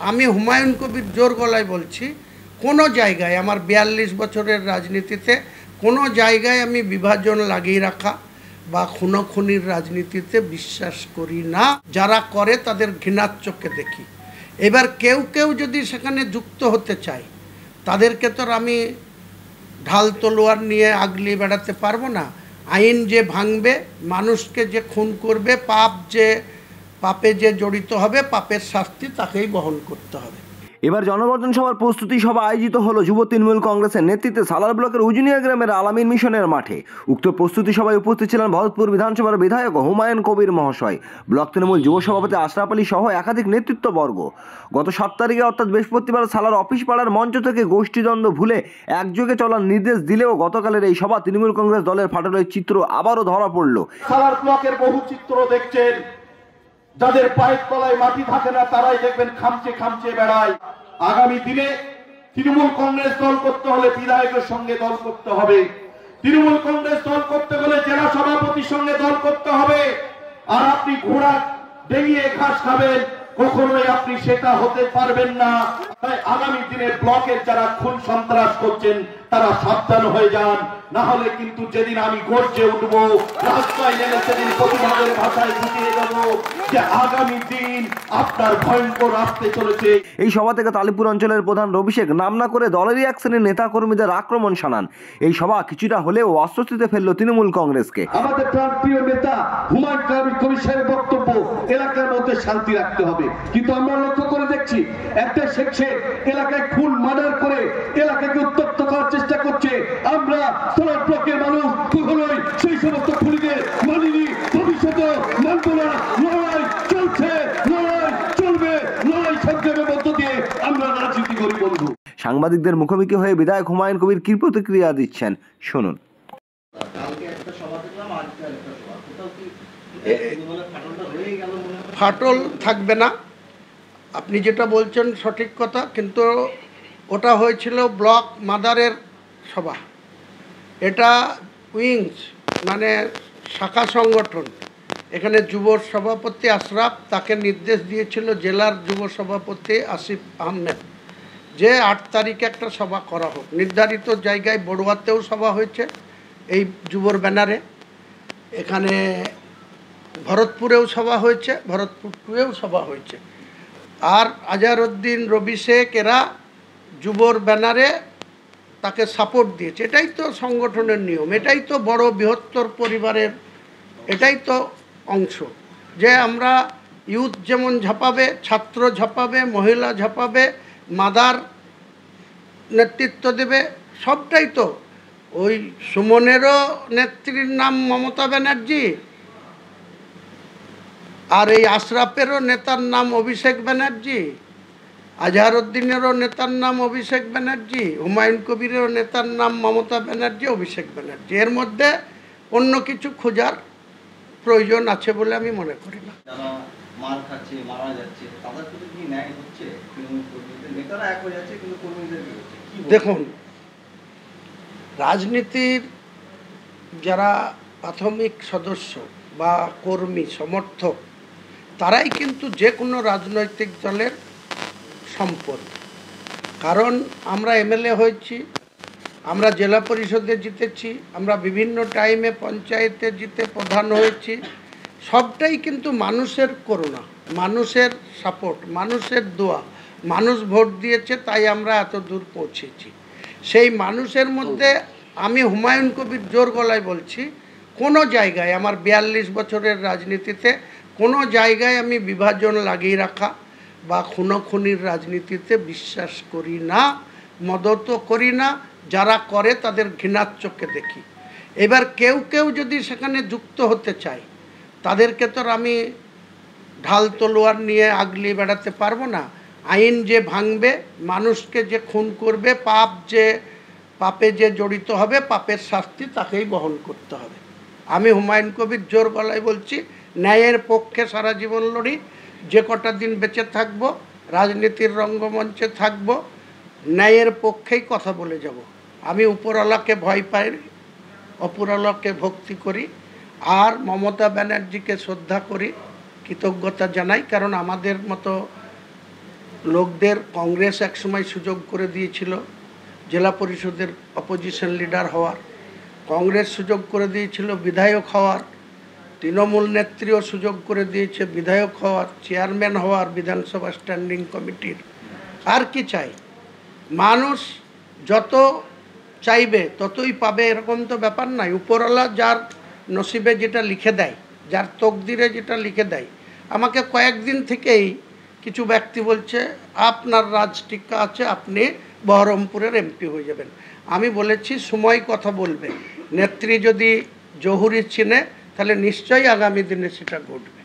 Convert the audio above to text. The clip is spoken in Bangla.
আমি হুমায়ুন কবির জোর গলায় বলছি, কোনো জায়গায় আমার ৪২ বছরের রাজনীতিতে কোনো জায়গায় আমি বিভাজন লাগিয়ে রাখা বা খুনোখুনির রাজনীতিতে বিশ্বাস করি না। যারা করে তাদের ঘৃণার চোখে দেখি। এবার কেউ কেউ যদি সেখানে যুক্ত হতে চায়, তাদেরকে তো আমি ঢাল তলোয়ার নিয়ে আগলিয়ে বেড়াতে পারবো না। আইন যে ভাঙবে, মানুষকে যে খুন করবে, পাপে যে জড়িত হবে, পাপের শাস্তি তাকেই বহন করতে হবে। এবার জনবর্ধন সভার প্রস্তুতি সভা আয়োজিত হলো যুব তৃণমূল কংগ্রেসের নেতৃত্বে সালার ব্লকের উজুনিয়া গ্রামের আলামিন মিশনের মাঠে। উক্ত প্রস্তুতি সভায় উপস্থিত ছিলেন ভরতপুর বিধানসভার বিধায়ক হুমায়ুন কবির মহাশয়, ব্লক তৃণমূল যুব সভাপতি আশরাফ আলী সহ একাধিক নেতৃত্ববর্গ। গত 7 তারিখে অর্থাৎ বৃহস্পতিবার সালার অফিস পাড়ার মঞ্চ থেকে গোষ্ঠীদ্বন্দ্ব ভুলে একযোগে চলার নির্দেশ দিলেও গতকালের এই সভা তৃণমূল কংগ্রেস দলের ফাটলের চিত্র আবারও ধরা পড়ল। সালার ব্লকের বহু চিত্র দেখছেন, যাদের পায়ের তলায় মাটি থাকে না তারাই দেখবেন খামচে খামচে বেড়ায়। আগামী দিনে তৃণমূল কংগ্রেস দল করতে হলে বিধায়কের সঙ্গে দল করতে হবে, তৃণমূল কংগ্রেস দল করতে হলে জেলা সভাপতির সঙ্গে দল করতে হবে। আর আপনি ঘোড়া ডেঙিয়ে ঘাস খাবেন, কখনোই আপনি সেটা হতে পারবেন না। তাই আগামী দিনে ব্লকের যারা খুন সন্ত্রাস করছেন তারা সাবধান হয়ে যান, না হলে কিন্তু যেদিন আমি গর্জে উঠবো, রাস্তায় নেমে সেদিন প্রতিবাদের ভাষায় বুঝিয়ে দেব যে আগামী দিন আপনার ভয়ঙ্কর আসতে চলেছে। এই সভা থেকে তালিপুর অঞ্চলের প্রধান রবি শেখ নাম না করে দলেরই এক শ্রেণীর নেতা কর্মীদের আক্রমণ শানান। এই সভা কিছুটা হলেও অস্বস্তিতে ফেলল তৃণমূল কংগ্রেসকে। আমাদের প্রাণপ্রিয় নেতা হুমায়ুন কবির সাহেবের বক্তব্য, এলাকার মধ্যে শান্তি রাখতে হবে, কিন্তু আমরা লক্ষ্য করে দেখছি একটা শেখে এলাকায় খুন মার্ডার করে এলাকাকে উত্তপ্ত করার চেষ্টা করছে। আমরা সোনার ব্লকের মানুষ কখনোই সেই সমস্ত খুনিদের মানিনি, ভবিষ্যতে মানব না। লড়াই চলছে, লড়াই চলবে, লড়াই সংগ্রামের মধ্য দিয়ে আমরা রাজনীতি করি বন্ধু। সাংবাদিকদের মুখোমুখি হয়ে বিধায়ক হুমায়ুন কবির কি প্রতিক্রিয়া দিচ্ছেন শুনুন। ফাটল থাকবে না, আপনি যেটা বলছেন সঠিক কথা, কিন্তু ওটা হয়েছিল ব্লক মাদারের সভা। এটা উইংস মানে শাখা সংগঠন। এখানে যুব সভাপতি আশরাফ, তাকে নির্দেশ দিয়েছিল জেলার যুব সভাপতি আসিফ আহমেদ যে 8 তারিখে একটা সভা করা হোক। নির্ধারিত জায়গায় বড়ুয়াতেও সভা হয়েছে এই যুবর ব্যানারে, এখানে ভরতপুরেও সভা হয়েছে, ভরতপুর 2-এও সভা হয়েছে। আর আজহারউদ্দিন, রবি শেখ এরা যুবর ব্যানারে তাকে সাপোর্ট দিয়েছে। এটাই তো সংগঠনের নিয়ম, এটাই তো বড় বৃহত্তর পরিবারের এটাই তো অংশ, যে আমরা ইউথ যেমন ঝাঁপাবে, ছাত্র ঝাঁপাবে, মহিলা ঝাঁপাবে, মাদার নেতৃত্ব দেবে, সবটাই তো। ওই সুমনেরও নেত্রীর নাম মমতা ব্যানার্জি, আর এই আশরাফেরও নেতার নাম অভিষেক ব্যানার্জি, আজহারউদ্দিনেরও নেতার নাম অভিষেক ব্যানার্জি, হুমায়ুন কবিরেরও নেতার নাম মমতা ব্যানার্জি, অভিষেক ব্যানার্জি। এর মধ্যে অন্য কিছু খোঁজার প্রয়োজন আছে বলে আমি মনে করি না। দেখুন, রাজনীতির যারা প্রাথমিক সদস্য বা কর্মী সমর্থক, তারাই কিন্তু যে কোনো রাজনৈতিক দলের সম্পদ। কারণ আমরা এমএলএ হয়েছি, আমরা জেলা পরিষদে জিতেছি, আমরা বিভিন্ন টাইমে পঞ্চায়েতে জিতে প্রধান হয়েছি। সবটাই কিন্তু মানুষের করুণা, মানুষের সাপোর্ট, মানুষের দোয়া, মানুষ ভোট দিয়েছে, তাই আমরা এত দূর পৌঁছেছি। সেই মানুষের মধ্যে আমি হুমায়ুন কবির জোর গলায় বলছি, কোনো জায়গায় আমার ৪২ বছরের রাজনীতিতে কোনো জায়গায় আমি বিভাজন লাগিয়ে রাখা বা খুনোখুনির রাজনীতিতে বিশ্বাস করি না, মদত করি না। যারা করে তাদের ঘৃণার চোখে দেখি। এবার কেউ কেউ যদি সেখানে যুক্ত হতে চায়, তাদেরকে তো আমি ঢাল তলোয়ার নিয়ে আগলিয়ে বেড়াতে পারবো না। আইন যে ভাঙবে, মানুষকে যে খুন করবে, পাপে যে জড়িত হবে, পাপের শাস্তি তাকেই বহন করতে হবে। আমি হুমায়ুন কবির জোর গলায় বলছি, ন্যায়ের পক্ষে সারা জীবন লড়ি। যে কটা দিন বেঁচে থাকবো, রাজনীতির রঙ্গমঞ্চে থাকবো, ন্যায়ের পক্ষেই কথা বলে যাব। আমি উপরওয়ালাকে ভয় পাই, অপরওয়ালাকে ভক্তি করি, আর মমতা ব্যানার্জিকে শ্রদ্ধা করি, কৃতজ্ঞতা জানাই। কারণ আমাদের মতো লোকদের কংগ্রেস একসময় সুযোগ করে দিয়েছিল জেলা পরিষদের অপোজিশন লিডার হওয়ার, কংগ্রেস সুযোগ করে দিয়েছিল বিধায়ক হওয়ার, তৃণমূল নেত্রীও সুযোগ করে দিয়েছে বিধায়ক হওয়ার, চেয়ারম্যান হওয়ার বিধানসভা স্ট্যান্ডিং কমিটির। আর কি চাই? মানুষ যত চাইবে ততই পাবে, এরকম তো ব্যাপার নাই। উপরওয়ালা যার নসিবে যেটা লিখে দেয়, যার তকদিরে যেটা লিখে দেয়। আমাকে কয়েকদিন থেকেই কিছু ব্যক্তি বলছে আপনার রাজ টিকা আছে, আপনি বহরমপুরের এমপি হয়ে যাবেন। আমি বলেছি সময় কথা বলবে। নেত্রী যদি জহুরি চিনে তাহলে নিশ্চয়ই আগামী দিনে সেটা ঘটবে।